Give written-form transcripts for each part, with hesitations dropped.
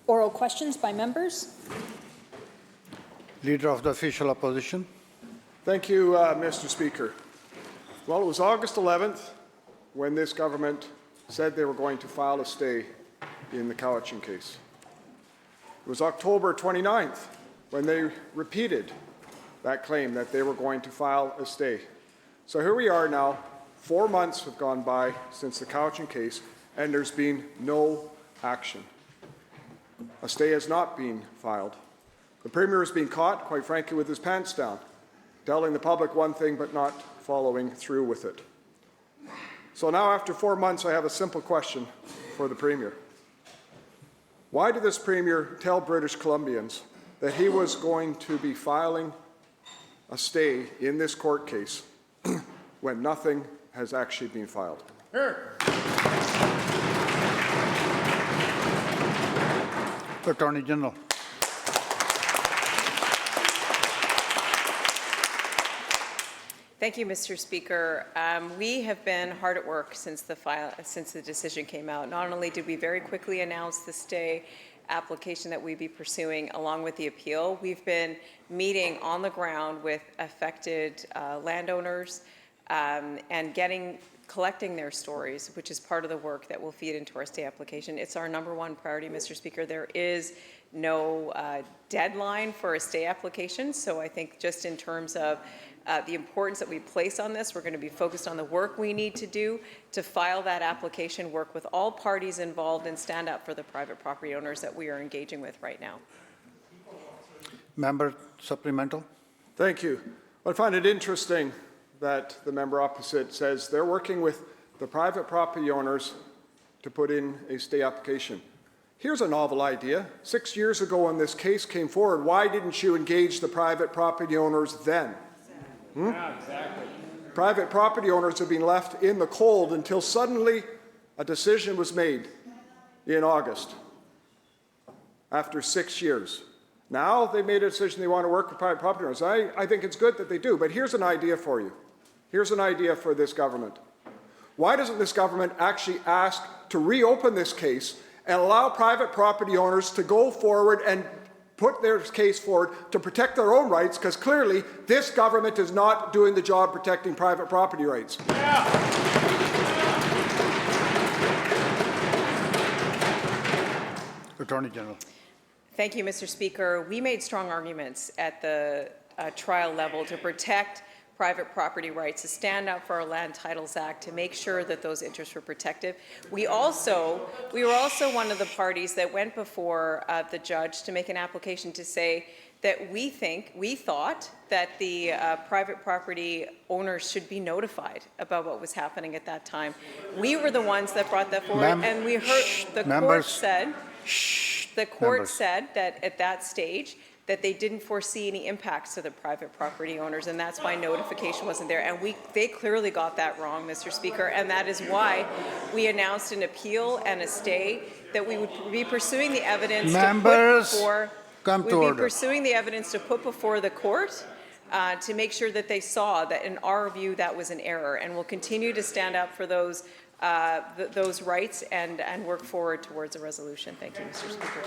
Oral questions by members. Leader of the Official Opposition. Thank you, Mr. Speaker. Well, it was August 11th when this government said they were going to file a stay in the Cowichan case. It was October 29th when they repeated that claim that they were going to file a stay. So here we are now, 4 months have gone by since the Cowichan case, and there's been no action. A stay has not been filed. The Premier has been caught, quite frankly, with his pants down, telling the public one thing but not following through with it. So now, after 4 months, I have a simple question for the Premier. Why did this Premier tell British Columbians that he was going to be filing a stay in this court case when nothing has actually been filed? Attorney General. Thank you, Mr. Speaker. We have been hard at work since the decision came out. Not only did we very quickly announce the stay application that we'd be pursuing along with the appeal, we've been meeting on the ground with affected landowners and collecting their stories, which is part of the work that will feed into our stay application. It's our #1 priority, Mr. Speaker. There is no deadline for a stay application, so I think just in terms of the importance that we place on this, we're going to be focused on the work we need to do to file that application, work with all parties involved, and stand up for the private property owners that we are engaging with right now. Member supplemental. Thank you. I find it interesting that the member opposite says they're working with the private property owners to put in a stay application. Here's a novel idea. 6 years ago when this case came forward, why didn't you engage the private property owners then? Yeah, exactly. Private property owners have been left in the cold until suddenly a decision was made in August after 6 years. Now they've made a decision they want to work with private property owners. I think it's good that they do, but here's an idea for you. Here's an idea for this government. Why doesn't this government actually ask to reopen this case and allow private property owners to go forward and put their case forward to protect their own rights, because clearly this government is not doing the job protecting private property rights. Yeah. Attorney General. Thank you, Mr. Speaker. We made strong arguments at the trial level to protect private property rights, to stand up for our Land Titles Act, to make sure that those interests were protected. We were also one of the parties that went before the judge to make an application to say that we thought that the private property owners should be notified about what was happening at that time. We were the ones that brought that forward, and we heard the court said that at that stage that they didn't foresee any impacts to the private property owners, and that's why notification wasn't there. And they clearly got that wrong, Mr. Speaker, and that is why we announced an appeal and a stay, that we would be pursuing the evidence to put before the court to make sure that they saw that, in our view, that was an error, and we'll continue to stand up for those rights and work forward towards a resolution. Thank you, Mr. Speaker.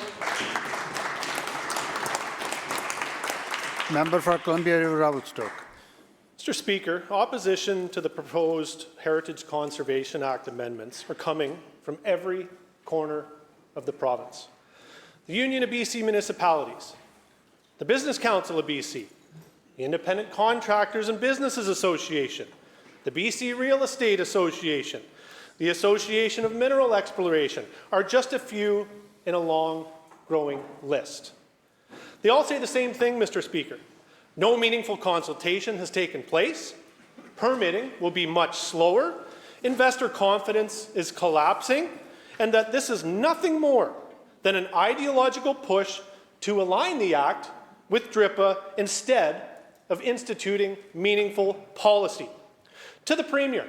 Member for Columbia River Revelstoke. Mr. Speaker, opposition to the proposed Heritage Conservation Act amendments are coming from every corner of the province. The Union of BC Municipalities, the Business Council of BC, the Independent Contractors and Businesses Association, the BC Real Estate Association, the Association of Mineral Exploration are just a few in a long, growing list. They all say the same thing, Mr. Speaker. No meaningful consultation has taken place. Permitting will be much slower. Investor confidence is collapsing. And that this is nothing more than an ideological push to align the Act with DRIPA instead of instituting meaningful policy. To the Premier,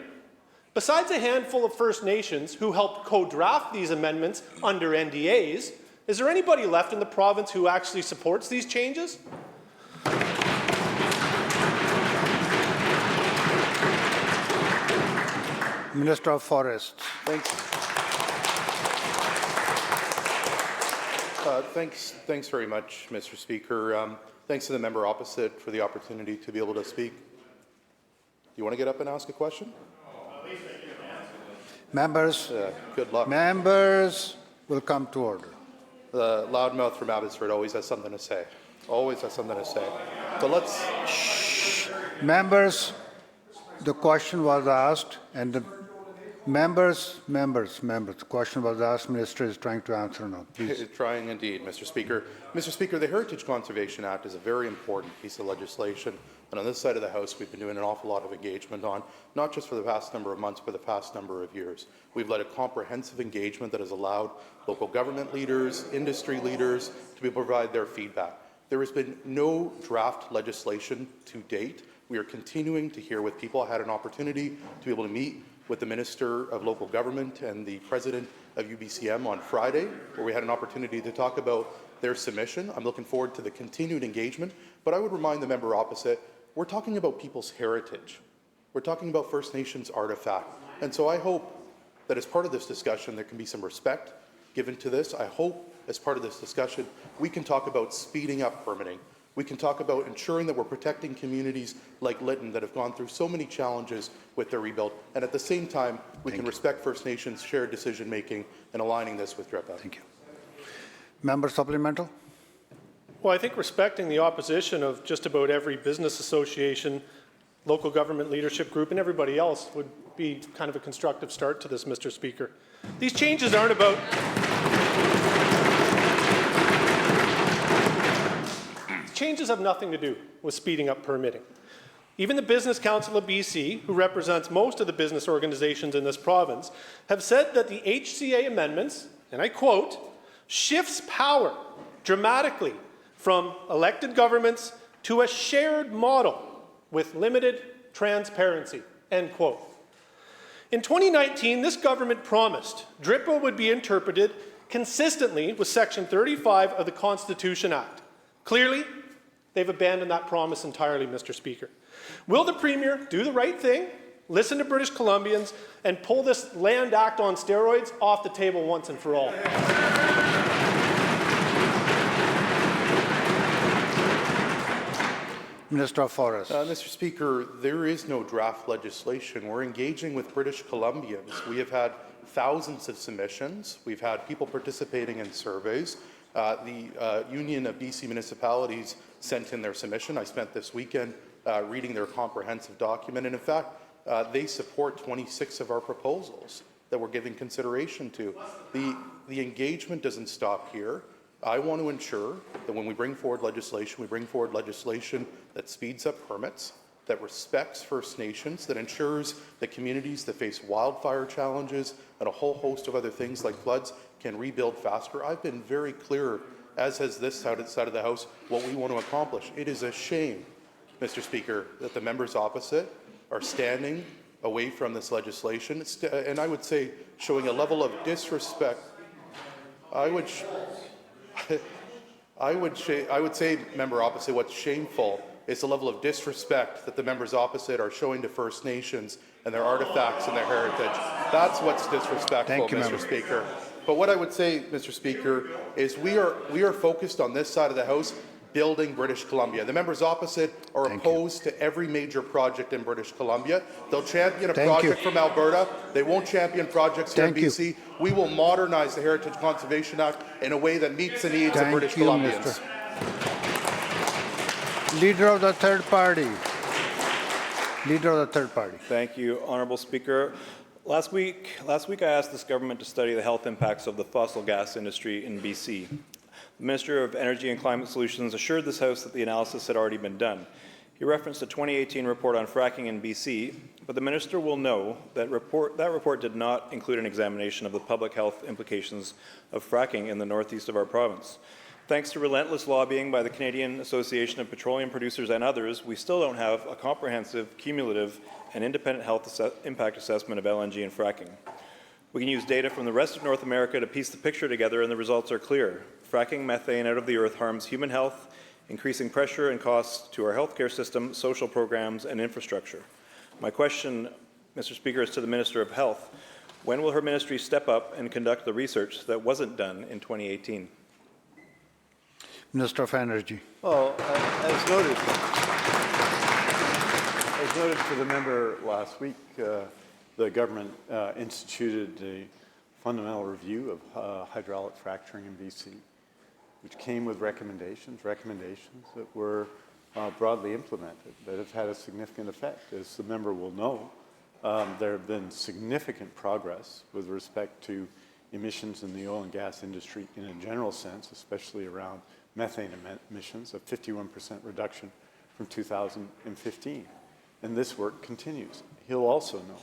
besides a handful of First Nations who helped co-draft these amendments under NDAs, is there anybody left in the province who actually supports these changes? Minister of Forests. Thank you. Thanks very much, Mr. Speaker. Thanks to the member opposite for the opportunity to be able to speak. You want to get up and ask a question? Members, Good luck. members will come to order. The loudmouth from Abbotsford always has something to say. Always has something to say. But let's... Members, the question was asked, and the members, the question was asked. Minister is trying to answer now. Please. Trying indeed, Mr. Speaker. Mr. Speaker, the Heritage Conservation Act is a very important piece of legislation, and on this side of the House, we've been doing an awful lot of engagement on, not just for the past number of months, but the past number of years. We've led a comprehensive engagement that has allowed local government leaders, industry leaders to be able to provide their feedback. There has been no draft legislation to date. We are continuing to hear with people. I had an opportunity to be able to meet with the Minister of Local Government and the President of UBCM on Friday, where we had an opportunity to talk about their submission. I'm looking forward to the continued engagement, but I would remind the member opposite, we're talking about people's heritage. We're talking about First Nations artifact. And so I hope that as part of this discussion, there can be some respect given to this. I hope as part of this discussion, we can talk about speeding up permitting. We can talk about ensuring that we're protecting communities like Lytton that have gone through so many challenges with their rebuild. And at the same time, we can respect First Nations shared decision-making and aligning this with DRIPA. Thank you. Member supplemental? Well, I think respecting the opposition of just about every business association, local government leadership group, and everybody else would be kind of a constructive start to this, Mr. Speaker. These changes aren't about... Changes have nothing to do with speeding up permitting. Even the Business Council of BC, who represents most of the business organizations in this province, have said that the HCA amendments, and I quote, shifts power dramatically from elected governments to a shared model with limited transparency, end quote. In 2019, this government promised DRIPA would be interpreted consistently with Section 35 of the Constitution Act. Clearly, they've abandoned that promise entirely, Mr. Speaker. Will the Premier do the right thing, listen to British Columbians, and pull this Land Act on steroids off the table once and for all? Minister of Forests. Mr. Speaker, there is no draft legislation. We're engaging with British Columbians. We have had thousands of submissions. We've had people participating in surveys. The Union of BC Municipalities sent in their submission. I spent this weekend reading their comprehensive document, and in fact, they support 26 of our proposals that we're giving consideration to. The engagement doesn't stop here. I want to ensure that when we bring forward legislation that speeds up permits, that respects First Nations, that ensures that communities that face wildfire challenges and a whole host of other things like floods can rebuild faster. I've been very clear, as has this side of the House, what we want to accomplish. It is a shame, Mr. Speaker, that the members opposite are standing away from this legislation, and I would say showing a level of disrespect. I would say, member opposite, what's shameful is the level of disrespect that the members opposite are showing to First Nations and their artifacts and their heritage. That's what's disrespectful, Mr. Speaker. But what I would say, Mr. Speaker, is we are focused on this side of the House building British Columbia. The members opposite are opposed to every major project in British Columbia. They'll champion a project from Alberta. They won't champion projects here in BC. We will modernize the Heritage Conservation Act in a way that meets the needs of British Columbians. Minister. Leader of the third party. Leader of the third party. Thank you, Honourable Speaker. Last week I asked this government to study the health impacts of the fossil gas industry in BC. The Minister of Energy and Climate Solutions assured this House that the analysis had already been done. He referenced a 2018 report on fracking in BC, but the Minister will know that that report did not include an examination of the public health implications of fracking in the northeast of our province. Thanks to relentless lobbying by the Canadian Association of Petroleum Producers and others, we still don't have a comprehensive, cumulative, and independent health impact assessment of LNG and fracking. We can use data from the rest of North America to piece the picture together, and the results are clear. Fracking methane out of the earth harms human health, increasing pressure and costs to our healthcare system, social programs, and infrastructure. My question, Mr. Speaker, is to the Minister of Health. When will her ministry step up and conduct the research that wasn't done in 2018? Minister of Energy. Well, as noted to the member last week, the government instituted a fundamental review of hydraulic fracturing in BC, which came with recommendations that were broadly implemented, that have had a significant effect. As the member will know, there have been significant progress with respect to emissions in the oil and gas industry in a general sense, especially around methane emissions, a 51% reduction from 2015. And this work continues. He'll also know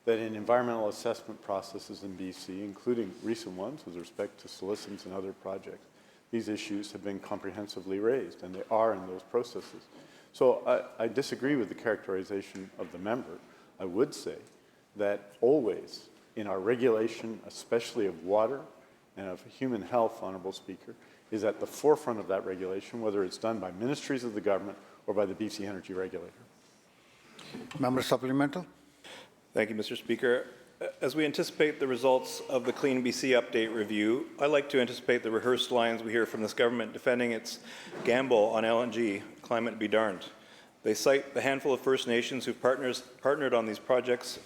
that in environmental assessment processes in BC, including recent ones with respect to Solisons and other projects, these issues have been comprehensively raised, and they are in those processes. So I disagree with the characterization of the member. I would say that always in our regulation, especially of water and of human health, Honourable Speaker, is at the forefront of that regulation, whether it's done by ministries of the government or by the BC Energy Regulator. Member supplemental. Thank you, Mr. Speaker. As we anticipate the results of the Clean BC Update review, I like to anticipate the rehearsed lines we hear from this government defending its gamble on LNG, climate be darned. They cite the handful of First Nations who've partnered on these projects,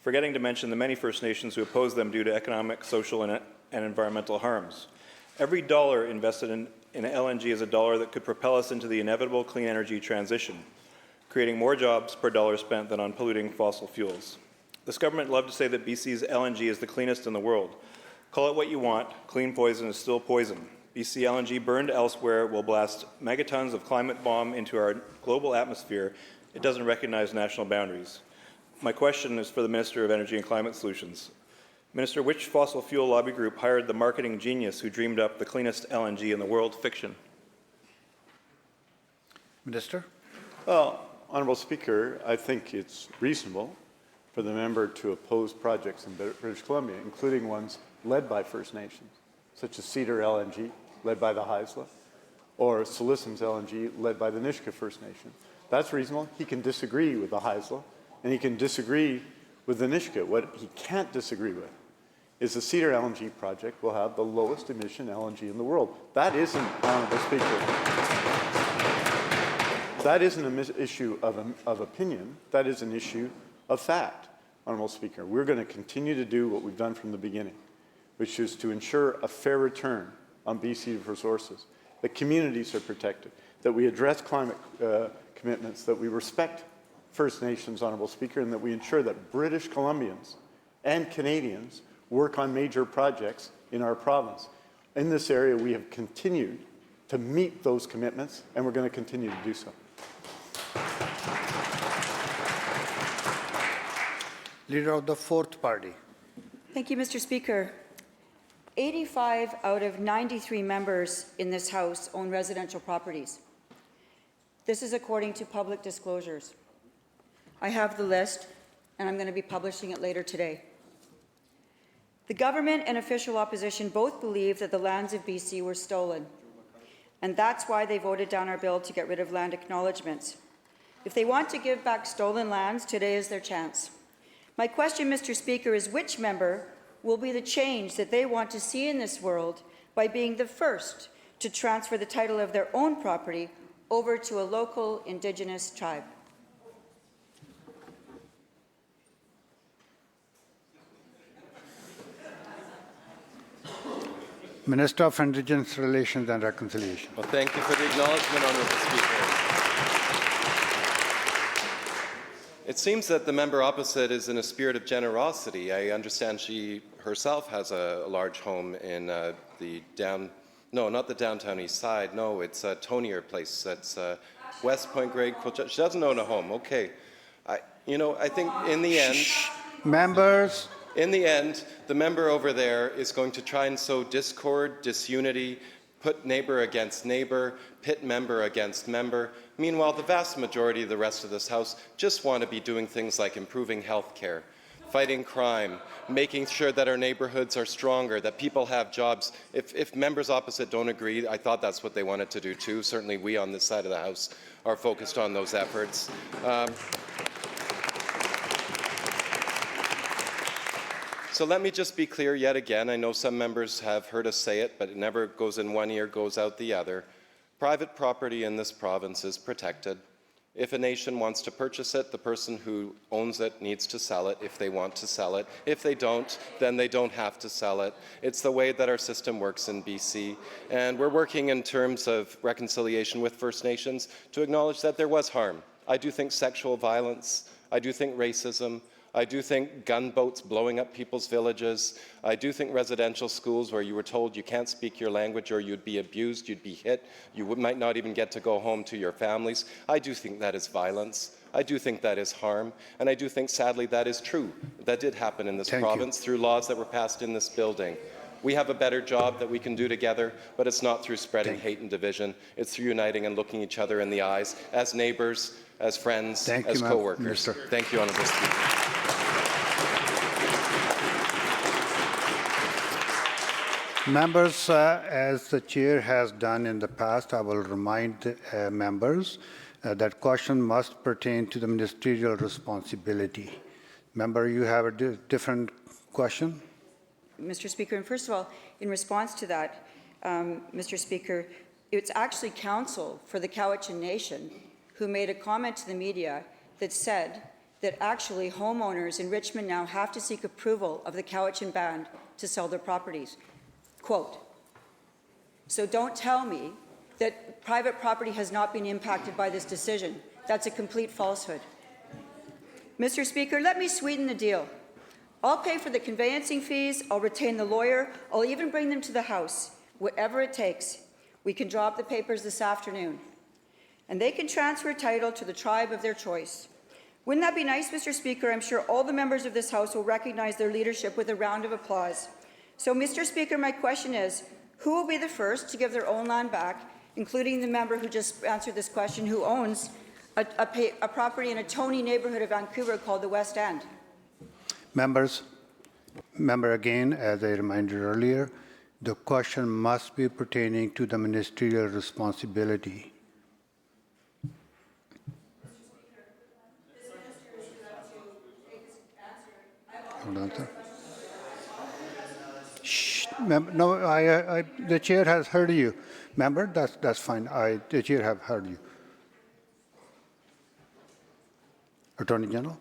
forgetting to mention the many First Nations who oppose them due to economic, social, and environmental harms. Every dollar invested in LNG is a dollar that could propel us into the inevitable clean energy transition, creating more jobs per dollar spent than on polluting fossil fuels. This government loved to say that BC's LNG is the cleanest in the world. Call it what you want, clean poison is still poison. BC LNG burned elsewhere will blast megatons of climate bomb into our global atmosphere. It doesn't recognize national boundaries. My question is for the Minister of Energy and Climate Solutions. Minister, which fossil fuel lobby group hired the marketing genius who dreamed up the cleanest LNG in the world? Fiction. Minister. Well, Honourable Speaker, I think it's reasonable for the member to oppose projects in British Columbia, including ones led by First Nations, such as Cedar LNG, led by the Haisla, or Solisons LNG, led by the Nisga'a First Nation. That's reasonable. He can disagree with the Haisla, and he can disagree with the Nisga'a. What he can't disagree with is the Cedar LNG project will have the lowest emission LNG in the world. That isn't, Honourable Speaker, that isn't an issue of opinion. That is an issue of fact, Honourable Speaker. We're going to continue to do what we've done from the beginning, which is to ensure a fair return on BC's resources, that communities are protected, that we address climate commitments, that we respect First Nations, Honourable Speaker, and that we ensure that British Columbians and Canadians work on major projects in our province. In this area, we have continued to meet those commitments, and we're going to continue to do so. Leader of the Fourth Party. Thank you, Mr. Speaker. 85 out of 93 members in this House own residential properties. This is according to public disclosures. I have the list, and I'm going to be publishing it later today. The government and official opposition both believe that the lands of BC were stolen, and that's why they voted down our bill to get rid of land acknowledgements. If they want to give back stolen lands, today is their chance. My question, Mr. Speaker, is which member will be the change that they want to see in this world by being the first to transfer the title of their own property over to a local Indigenous tribe? Minister of Indigenous Relations and Reconciliation. Well, thank you for the acknowledgement, Honourable Speaker. It seems that the member opposite is in a spirit of generosity. I understand she herself has a large home in not the downtown east side. No, it's Tonier Place. That's West Point Grade. She doesn't own a home. Okay. I think in the end... Members. In the end, the member over there is going to try and sow discord, disunity, put neighbor against neighbor, pit member against member. Meanwhile, the vast majority of the rest of this House just want to be doing things like improving health care, fighting crime, making sure that our neighborhoods are stronger, that people have jobs. If members opposite don't agree, I thought that's what they wanted to do too. Certainly we on this side of the House are focused on those efforts. So let me just be clear yet again. I know some members have heard us say it, but it never goes in one ear, goes out the other. Private property in this province is protected. If a nation wants to purchase it, the person who owns it needs to sell it if they want to sell it. If they don't, then they don't have to sell it. It's the way that our system works in BC. And we're working in terms of reconciliation with First Nations to acknowledge that there was harm. I do think sexual violence, I do think racism, I do think gunboats blowing up people's villages. I do think residential schools where you were told you can't speak your language or you'd be abused, you'd be hit, you might not even get to go home to your families. I do think that is violence. I do think that is harm. And I do think, sadly, that is true. That did happen in this province through laws that were passed in this building. We have a better job that we can do together, but it's not through spreading hate and division. It's through uniting and looking each other in the eyes as neighbours, as friends, as co-workers. Thank you, Honourable Speaker. Members, as the chair has done in the past, I will remind members that question must pertain to the ministerial responsibility. Member, you have a different question? Mr. Speaker, and first of all, in response to that, Mr. Speaker, it's actually counsel for the Cowichan Nation who made a comment to the media that said that actually homeowners in Richmond now have to seek approval of the Cowichan Band to sell their properties. Quote. So don't tell me that private property has not been impacted by this decision. That's a complete falsehood. Mr. Speaker, let me sweeten the deal. I'll pay for the conveyancing fees, I'll retain the lawyer, I'll even bring them to the House, whatever it takes. We can drop the papers this afternoon. And they can transfer title to the tribe of their choice. Wouldn't that be nice, Mr. Speaker? I'm sure all the members of this House will recognize their leadership with a round of applause. So, Mr. Speaker, my question is, who will be the first to give their own land back, including the member who just answered this question, who owns a property in a Tony neighbourhood of Vancouver called the West End? Members, again, as I reminded earlier, the question must be pertaining to the ministerial responsibility. Hold on, sir. Shh. No, the chair has heard you. Member, that's fine. The chair have heard you. Attorney General.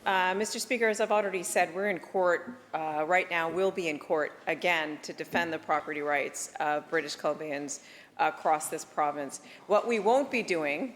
Mr. Speaker, as I've already said, we're in court right now, we'll be in court again to defend the property rights of British Columbians across this province. What we won't be doing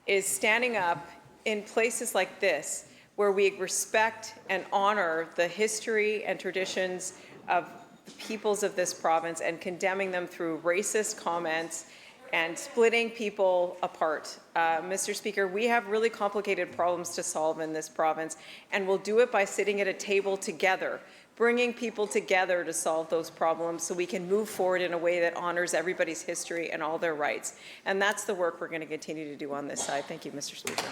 is standing up in places like this where we respect and honor the history and traditions of the peoples of this province and condemning them through racist comments and splitting people apart. Mr. Speaker, we have really complicated problems to solve in this province, and we'll do it by sitting at a table together, bringing people together to solve those problems so we can move forward in a way that honors everybody's history and all their rights. And that's the work we're going to continue to do on this side. Thank you, Mr. Speaker.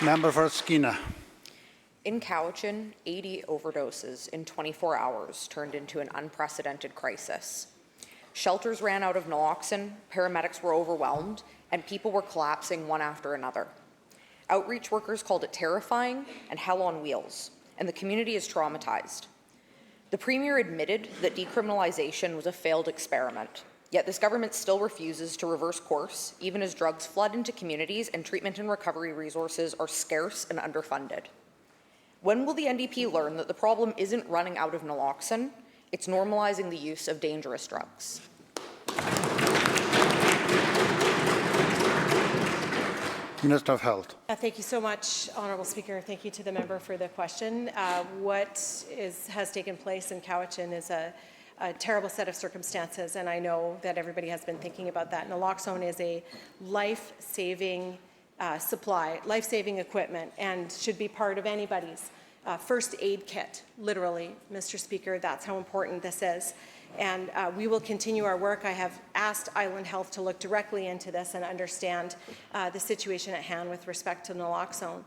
Member for Skeena. In Cowichan, 80 overdoses in 24 hours turned into an unprecedented crisis. Shelters ran out of naloxone, paramedics were overwhelmed, and people were collapsing one after another. Outreach workers called it terrifying and hell on wheels, and the community is traumatized. The Premier admitted that decriminalization was a failed experiment, yet this government still refuses to reverse course, even as drugs flood into communities and treatment and recovery resources are scarce and underfunded. When will the NDP learn that the problem isn't running out of naloxone, it's normalizing the use of dangerous drugs? Minister of Health. Thank you so much, Honourable Speaker. Thank you to the member for the question. What has taken place in Cowichan is a terrible set of circumstances, and I know that everybody has been thinking about that. Naloxone is a life-saving supply, life-saving equipment, and should be part of anybody's first aid kit, literally, Mr. Speaker. That's how important this is. And we will continue our work. I have asked Island Health to look directly into this and understand the situation at hand with respect to naloxone.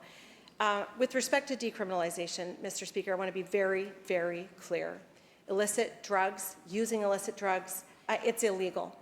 With respect to decriminalization, Mr. Speaker, I want to be very, very clear. Illicit drugs, using illicit drugs, it's illegal.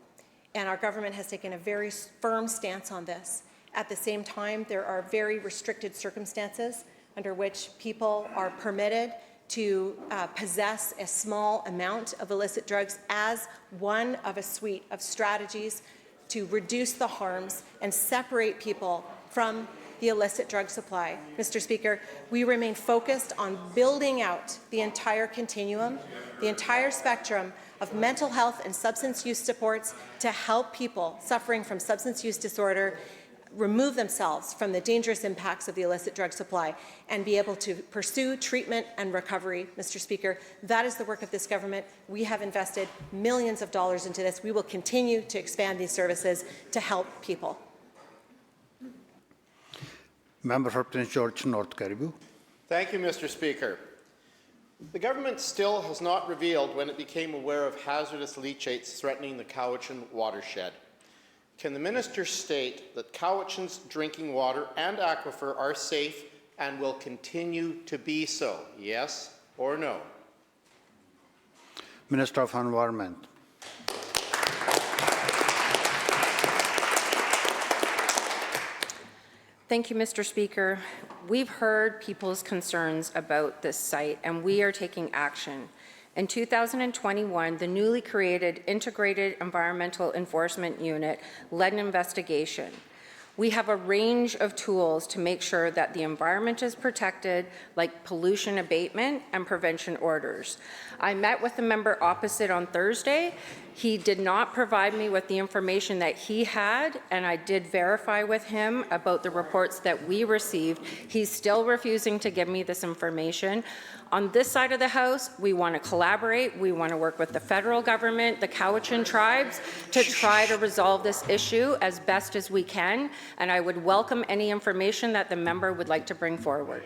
And our government has taken a very firm stance on this. At the same time, there are very restricted circumstances under which people are permitted to possess a small amount of illicit drugs as one of a suite of strategies to reduce the harms and separate people from the illicit drug supply. Mr. Speaker, we remain focused on building out the entire continuum, the entire spectrum of mental health and substance use supports to help people suffering from substance use disorder remove themselves from the dangerous impacts of the illicit drug supply and be able to pursue treatment and recovery. Mr. Speaker, that is the work of this government. We have invested millions of dollars into this. We will continue to expand these services to help people. Member for Prince George North Caribou. Thank you, Mr. Speaker. The government still has not revealed when it became aware of hazardous leachates threatening the Cowichan watershed. Can the minister state that Cowichan's drinking water and aquifer are safe and will continue to be so? Yes or no? Minister of Environment. Thank you, Mr. Speaker. We've heard people's concerns about this site, and we are taking action. In 2021, the newly created Integrated Environmental Enforcement Unit led an investigation. We have a range of tools to make sure that the environment is protected, like pollution abatement and prevention orders. I met with the member opposite on Thursday. He did not provide me with the information that he had, and I did verify with him about the reports that we received. He's still refusing to give me this information. On this side of the House, we want to collaborate. We want to work with the federal government, the Cowichan tribes, to try to resolve this issue as best as we can, and I would welcome any information that the member would like to bring forward.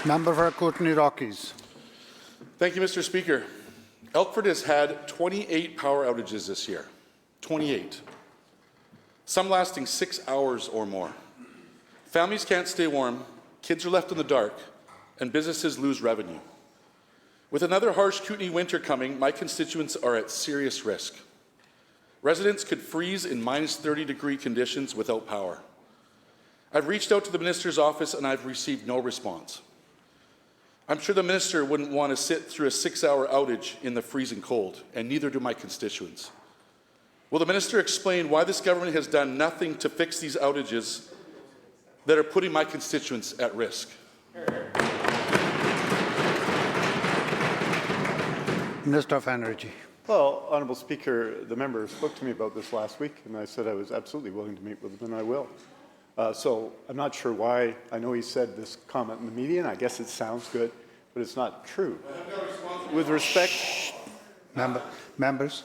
Member for Kootenay Rockies. Thank you, Mr. Speaker. Elkford has had 28 power outages this year. 28. Some lasting 6 hours or more. Families can't stay warm, kids are left in the dark, and businesses lose revenue. With another harsh Kootenay winter coming, my constituents are at serious risk. Residents could freeze in minus 30-degree conditions without power. I've reached out to the minister's office and I've received no response. I'm sure the minister wouldn't want to sit through a 6-hour outage in the freezing cold, and neither do my constituents. Will the minister explain why this government has done nothing to fix these outages that are putting my constituents at risk? Minister of Energy. Well, Honourable Speaker, the member spoke to me about this last week, and I said I was absolutely willing to meet with him, and I will. So I'm not sure why. I know he said this comment in the media, and I guess it sounds good, but it's not true. With respect, members.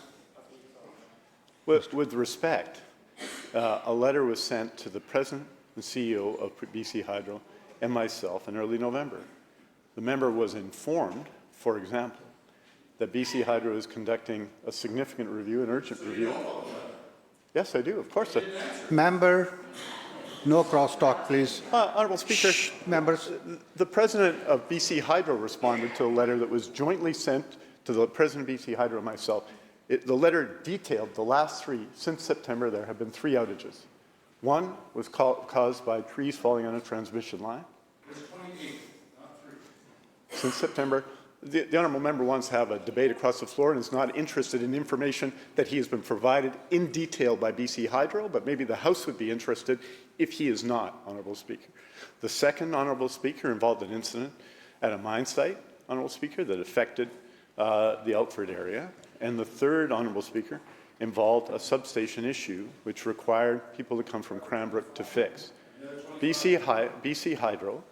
With respect, a letter was sent to the President and CEO of BC Hydro and myself in early November. The member was informed, for example, that BC Hydro is conducting a significant review, an urgent review. Yes, I do, of course. Member, no crosstalk, please. Honourable Speaker, members. The President of BC Hydro responded to a letter that was jointly sent to the President of BC Hydro and myself. The letter detailed the last 3, since September there have been 3 outages. One was caused by trees falling on a transmission line. Since September, the honourable member wants to have a debate across the floor and is not interested in information that he has been provided in detail by BC Hydro, but maybe the House would be interested if he is not, Honourable Speaker. The second, Honourable Speaker, involved an incident at a mine site, Honourable Speaker, that affected the Elkford area. And the third, Honourable Speaker, involved a substation issue which required people to come from Cranbrook to fix. BC Hydro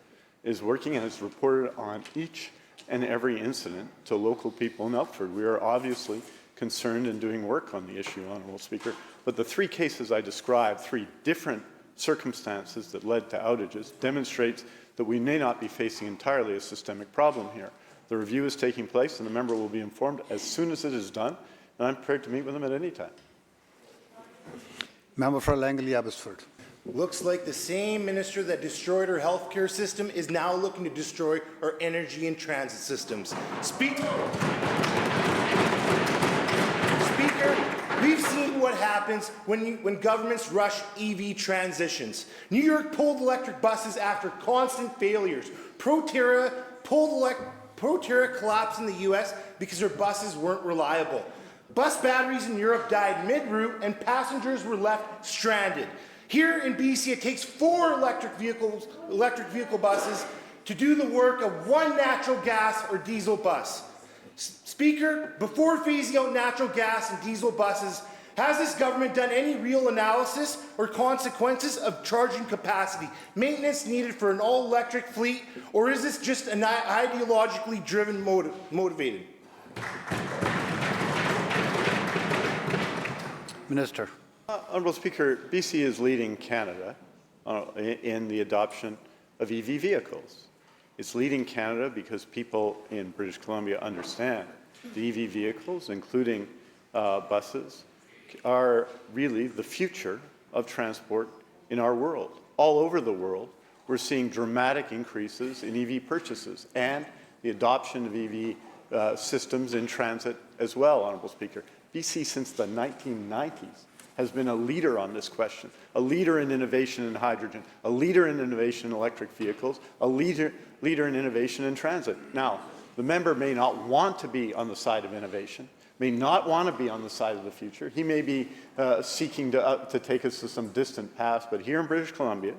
is working and has reported on each and every incident to local people in Elkford. We are obviously concerned and doing work on the issue, Honourable Speaker. But the 3 cases I described, 3 different circumstances that led to outages, demonstrates that we may not be facing entirely a systemic problem here. The review is taking place and the member will be informed as soon as it is done, and I'm prepared to meet with him at any time. Member for Langley Abbotsford. Looks like the same minister that destroyed our healthcare system is now looking to destroy our energy and transit systems. Speaker, We've seen what happens when governments rush EV transitions. New York pulled electric buses after constant failures. Proterra collapsed in the US because their buses weren't reliable. Bus batteries in Europe died mid-route and passengers were left stranded. Here in BC, it takes 4 electric vehicle buses to do the work of 1 natural gas or diesel bus. Speaker, before phasing out natural gas and diesel buses, has this government done any real analysis or consequences of charging capacity, maintenance needed for an all-electric fleet, or is this just an ideologically driven motivated? Minister. Honourable Speaker, BC is leading Canada in the adoption of EV vehicles. It's leading Canada because people in British Columbia understand the EV vehicles, including buses, are really the future of transport in our world. All over the world, we're seeing dramatic increases in EV purchases and the adoption of EV systems in transit as well, Honourable Speaker. BC, since the 1990s, has been a leader on this question, a leader in innovation in hydrogen, a leader in innovation in electric vehicles, a leader in innovation in transit. Now, the member may not want to be on the side of innovation, may not want to be on the side of the future. He may be seeking to take us to some distant past, but here in British Columbia,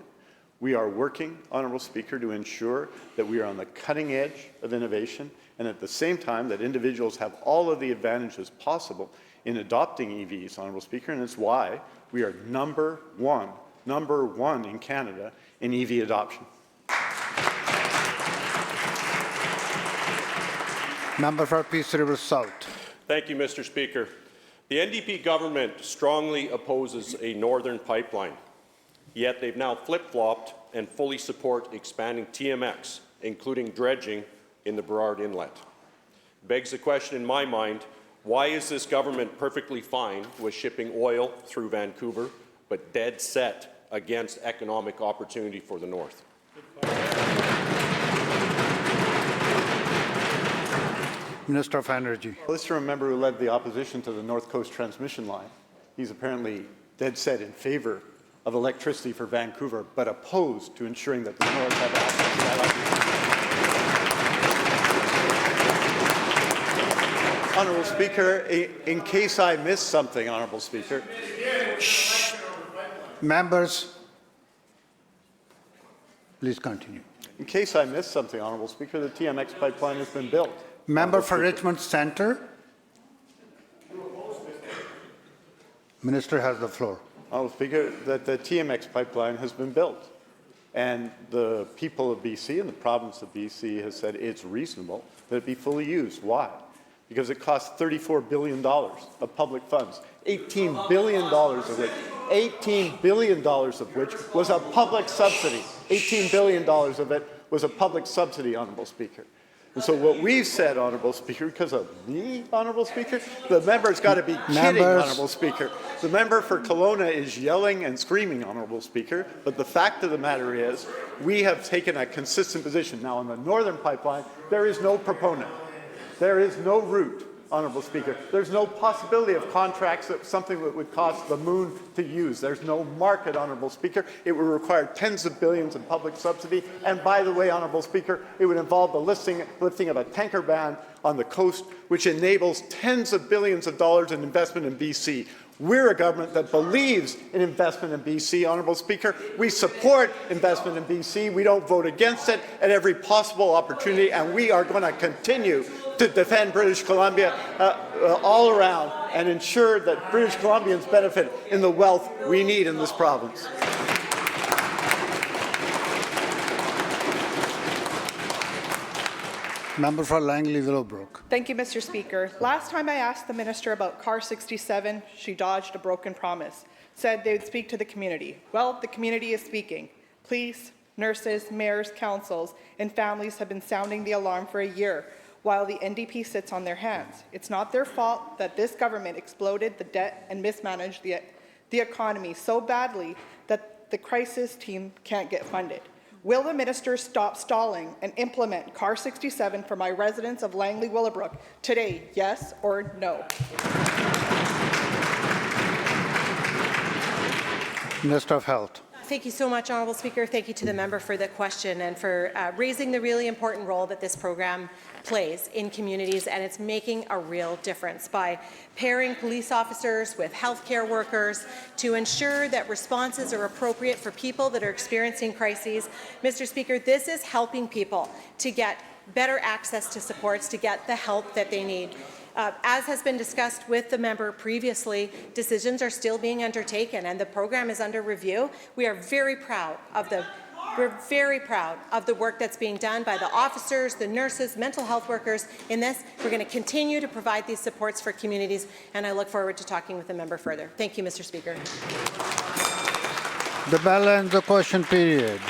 we are working, Honourable Speaker, to ensure that we are on the cutting edge of innovation and at the same time that individuals have all of the advantages possible in adopting EVs, Honourable Speaker, and it's why we are number one in Canada in EV adoption. Member for Peace River South. Thank you, Mr. Speaker. The NDP government strongly opposes a northern pipeline, yet they've now flip-flopped and fully support expanding TMX, including dredging in the Burrard Inlet. Begs the question in my mind, why is this government perfectly fine with shipping oil through Vancouver, but dead set against economic opportunity for the North? Minister of Energy. Let's remember who led the opposition to the North Coast transmission line. He's apparently dead set in favour of electricity for Vancouver, but opposed to ensuring that the North have access to that electricity. Honourable Speaker, in case I missed something, Honourable Speaker. Shh. Members, please continue. In case I missed something, Honourable Speaker, the TMX pipeline has been built. Member for Richmond Centre. Minister has the floor. Honourable Speaker, that the TMX pipeline has been built. And the people of BC and the province of BC has said it's reasonable that it be fully used. Why? Because it costs $34 billion of public funds, $18 billion of which was a public subsidy. $18 billion of it was a public subsidy, Honourable Speaker. And so what we've said, Honourable Speaker, because of me, Honourable Speaker, the member's got to be kidding, Honourable Speaker. The member for Kelowna is yelling and screaming, Honourable Speaker, but the fact of the matter is we have taken a consistent position. Now, on the Northern Pipeline, there is no proponent. There is no route, Honourable Speaker. There's no possibility of contracts that something that would cost the moon to use. There's no market, Honourable Speaker. It would require tens of billions in public subsidy. And by the way, Honourable Speaker, it would involve the lifting of a tanker ban on the coast, which enables tens of billions of dollars in investment in BC. We're a government that believes in investment in BC, Honourable Speaker. We support investment in BC. We don't vote against it at every possible opportunity, and we are going to continue to defend British Columbia all around and ensure that British Columbians benefit in the wealth we need in this province. Member for Langley Willowbrook. Thank you, Mr. Speaker. Last time I asked the minister about Car 67, she dodged a broken promise, said they would speak to the community. Well, the community is speaking. Police, nurses, mayors, councils, and families have been sounding the alarm for a year while the NDP sits on their hands. It's not their fault that this government exploded the debt and mismanaged the economy so badly that the crisis team can't get funded. Will the minister stop stalling and implement Car 67 for my residents of Langley Willowbrook today, yes or no? Minister of Health. Thank you so much, Honourable Speaker. Thank you to the member for the question and for raising the really important role that this program plays in communities, and it's making a real difference by pairing police officers with healthcare workers to ensure that responses are appropriate for people that are experiencing crises. Mr. Speaker, this is helping people to get better access to supports, to get the help that they need. As has been discussed with the member previously, decisions are still being undertaken and the program is under review. We're very proud of the work that's being done by the officers, the nurses, mental health workers in this. We're going to continue to provide these supports for communities, and I look forward to talking with the member further. Thank you, Mr. Speaker. The bell ends the question period.